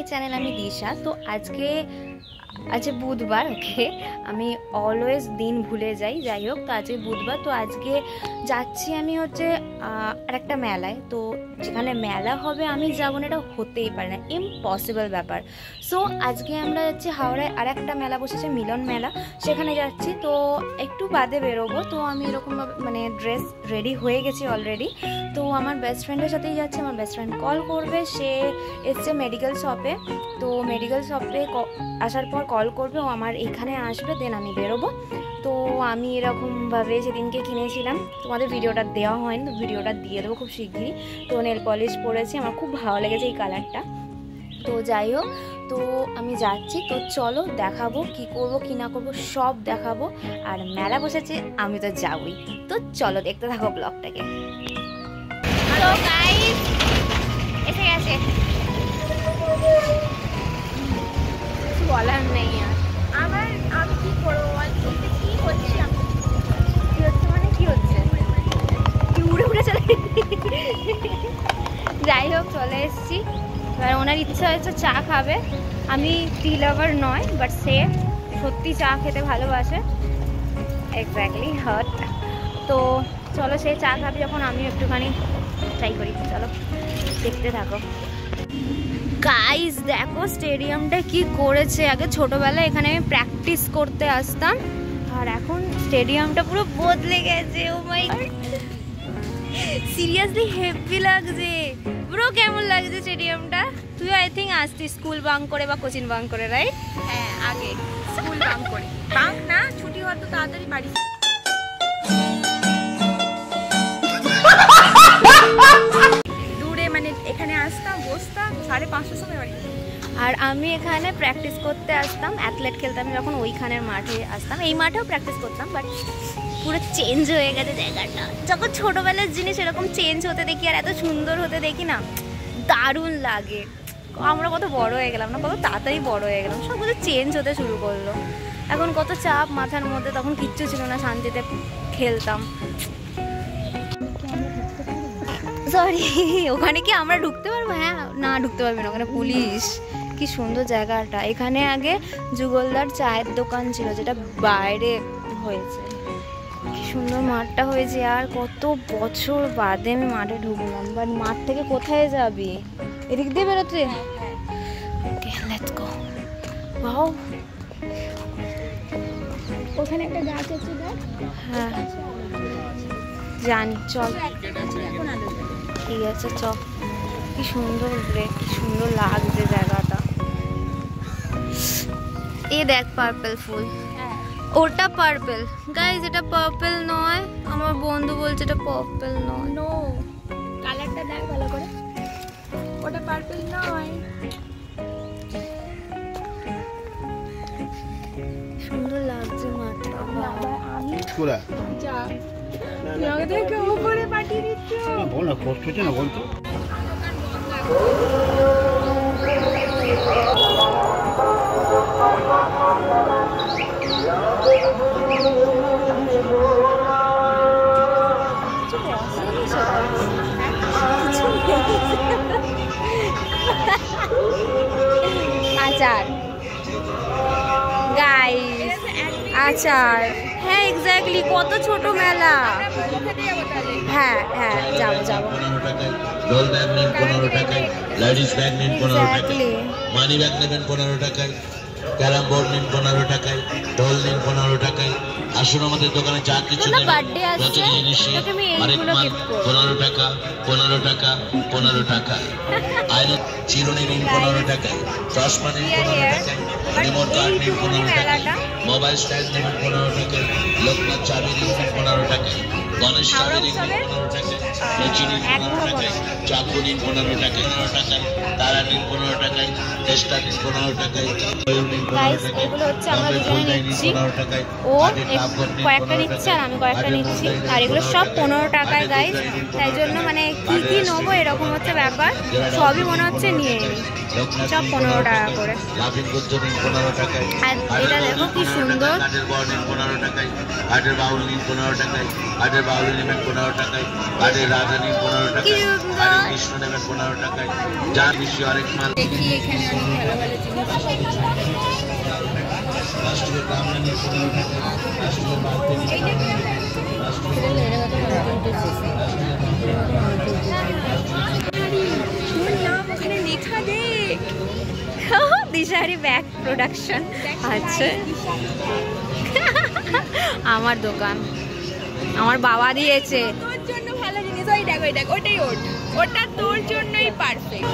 My channel. আমি দিশা। তো আজকে বুধবার। ওকে, আমি অলওয়েজ দিন ভুলে যাই, যাই হোক। তো আজকে বুধবার, তো আজকে যাচ্ছি আমি হচ্ছে আর একটা মেলায়। তো যেখানে মেলা হবে আমি যাবো না, এটা হতেই পারে না, ইম্পসিবল ব্যাপার। সো আজকে আমরা যাচ্ছি হাওড়ায়, আর একটা মেলা বসেছে, মিলন মেলা, সেখানে যাচ্ছি। তো একটু বাদে বেরোবো। তো আমি এরকমভাবে মানে ড্রেস রেডি হয়ে গেছি অলরেডি। তো আমার বেস্ট ফ্রেন্ডের সাথেই যাচ্ছি। আমার বেস্ট ফ্রেন্ড কল করবে, সে এসছে মেডিকেল শপে। তো মেডিকেল শপে আসার পর কল করবে, ও আমার এখানে আসবে, দেন আমি বেরোবো। তো আমি এরকমভাবে সেদিনকে কিনেছিলাম, তোমাদের ভিডিওটা দেওয়া হয়নি, তো ভিডিওটা দিয়ে দেবো খুব শিগগিরই। তো নেল পলিশ পরেছি, আমার খুব ভালো লেগেছে এই কালারটা। তো যাই হোক, তো আমি যাচ্ছি। তো চলো দেখাবো কি করব কি না করবো, সব দেখাবো। আর মেলা বসেছে, আমি তো যাবই। তো চলো দেখতে থাকো ব্লগটাকে। তো গাইস এসে গেছে, বলার নেই আর আমার। আমি কি করবো কি হচ্ছে, কি হচ্ছে মানে কি হচ্ছে, কি উড়ে উড়ে চলে। যাই হোক, চলে এসছি। এবার ওনার ইচ্ছা হয়েছে চা খাবে। আমি টি লাভার নয়, বাট সে সত্যি চা খেতে ভালোবাসে, এক্স্যাক্টলি হট। তো চলো, সে চা খাবে যখন, আমিও একটুখানি ট্রাই করি। চলো দেখতে থাকো। গাইস দেখো স্টেডিয়ামটা কি করেছে। আগে ছোটবেলায় এখানে আমি প্র্যাকটিস করতে আসতাম, আর এখন স্টেডিয়ামটা পুরো বদলে গেছে। ও মাই গড, সিরিয়াসলি হেভি লাগছে। পুরো কেমন লাগছে স্টেডিয়ামটা? তুইও আই থিঙ্ক আসতিস স্কুল বাঙ্ক করে বা কোচিং বাঙ্ক করে, রাইট? হ্যাঁ, আগে স্কুল বাঙ্ক করে, বাঙ্ক না, ছুটি হওয়ার তো তাড়াতাড়ি বাড়ি। দূরে মানে এখানে আসতাম, বসতাম 5:30 সময় বাড়ি। আর আমি এখানে প্র্যাকটিস করতে আসতাম, অ্যাথলেট খেলতাম যখন, ওইখানের মাঠে আসতাম। এই মাঠেও প্র্যাকটিস করতাম, বাট পুরো চেঞ্জ হয়ে গেছে জায়গাটা। যখন ছোটোবেলার জিনিস এরকম চেঞ্জ হতে দেখি আর এত সুন্দর হতে দেখি না, দারুণ লাগে। আমরা কত বড় হয়ে গেলাম না, কত তাড়াতাড়ি বড় হয়ে গেলাম, সব কিছু চেঞ্জ হতে শুরু করলো। এখন কত চাপ মাথার মধ্যে, তখন কিচ্ছু ছিল না, শান্তিতে খেলতাম। সরি, ওখানে কি আমরা ঢুকতে পারবো? হ্যাঁ, না ঢুকতে পারবে না, ওখানে পুলিশ। কি সুন্দর জায়গাটা। এখানে আগে যুগলদার চায়ের দোকান ছিল, যেটা বাইরে হয়েছে। কি সুন্দর মাঠটা হয়েছে। আর কত বছর বাদে আমি মাঠে ঢুকলাম, বাট মাঠ থেকে কোথায় যাবি? এদিক দিয়ে বেরোতে? ওকে, লেটস গো। ওয়াও, ওখানে একটা গাছ আছে, হ্যাঁ জানি, চল ঠিক আছে চল। কি সুন্দর রে, কি সুন্দর লাগছে জায়গাটা। এই দেখ পার্পল ফুল, ওটা পার্পল। গাইস এটা পার্পল নয়, আমার বন্ধু বলছে এটা পার্পল নয়। নো, কালারটা দেখ ভালো করে, ওটা পার্পল নয়। সুন্দর লাগছে মাঠটা। আমি যা আমাকে দেখে উপরে পাঠিয়ে দিচ্ছ। বল না, কষ্ট হচ্ছে না বলতো। আচার গাইস, আচার। হ্যাঁ এক্স্যাক্টলি, কত ছোট মেলা। হ্যাঁ হ্যাঁ, যাবো যাবো। ডল ব্যাগ নেন 15 টাকায়, লেডিস ব্যাগ নেন 15 টাকায়, মানি ব্যাগ নেবেন 15 টাকায়, ক্যারাম বোর্ড নিন 15 টাকায়, ঢোল নিন 15 টাকায়। আসুন আমাদের দোকানে যা কিছু নেন, যত জিনিস আরেক মাল 15 টাকা, 15 টাকা, 15 টাকা। আয়রন চিরুনি নিন 15 টাকায়, চশমা নিন 15 টাকায়, রিমোট কার্ড নিন 15 টাকায়, মোবাইল স্ট্যান্ড নেবেন 15 টাকায়, লোকনাথ চাবি নিন 15 টাকায়, গণেশ চাবি নিন 15 টাকায়, লচি নিন 15 টাকায়, চাকু নিন 15 টাকায়, 15 টাকায়, তারা নিন 15 টাকায়, টেস্টা নিন 15 টাকায়, গাইস এগুলো হচ্ছে আমরা দুজনে নিচ্ছি, ও কয়েকটা নিচ্ছে আর আমি কয়েকটা নিচ্ছি, আর এগুলো সব 15 টাকায় গাইস। তাই জন্য মানে কি কি নেবো এরকম হচ্ছে ব্যাপার, সবই মনে হচ্ছে নিয়ে নিই, সব 15 টাকা করে। আর এটা দেখো কি সুন্দর, হাটের বাউল নিন 15 টাকায়, হাটের বাউলি নেবেন 15 টাকায়, কাঠের রাজা নিন 15 টাকায়, কাঠের কৃষ্ণ নেবেন 15 টাকায়, যার বেশি আরেক মাল। দেখি এখানে অনেক ভালো ভালো জিনিস। রাষ্ট্রীয় গামলা নিন 15 টাকায়, রাষ্ট্রীয় বালতি নিন 15 টাকায়, ওখানে লেখা দেখ দিশারি ব্যাগ প্রোডাকশন। আচ্ছা আমার দোকান, আমার বাবা দিয়েছে। তোর জন্য ভালো জিনিস। ওই দেখ ওই দেখ, ওটাই ওটা তোর জন্যই পারফেক্ট।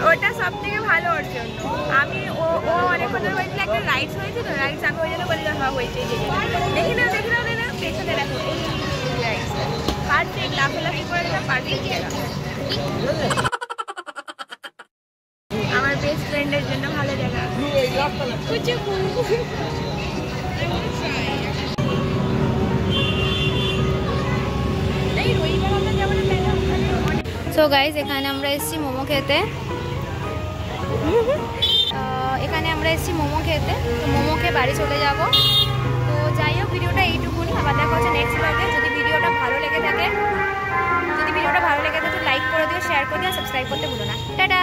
ওটা সব থেকে ভালো ওর জন্য। আমি ও অনেকক্ষণ ধরে হয়েছিল, একটা রাইডস হয়েছে তো, রাইডস আমি ওই জন্য বলি হওয়া হয়েছে। দেখি না পেছনে দেখো পারফেক্ট, লাফালাফি করে দিলাম পারফেক্ট। আমার বেস্ট ফ্রেন্ডের জন্য ভালো জায়গা। সো গাইজ এখানে আমরা এসেছি মোমো খেতে। তো মোমো খেয়ে বাড়ি চলে যাব। তো যাই হোক, ভিডিওটা এইটুকুনি। আবার দেখা হচ্ছে নেক্সট ব্লগে। যদি ভিডিওটা ভালো লেগে থাকে তো লাইক করে দিও, শেয়ার করে দিও, সাবস্ক্রাইব করতে ভুলো না। টাটা।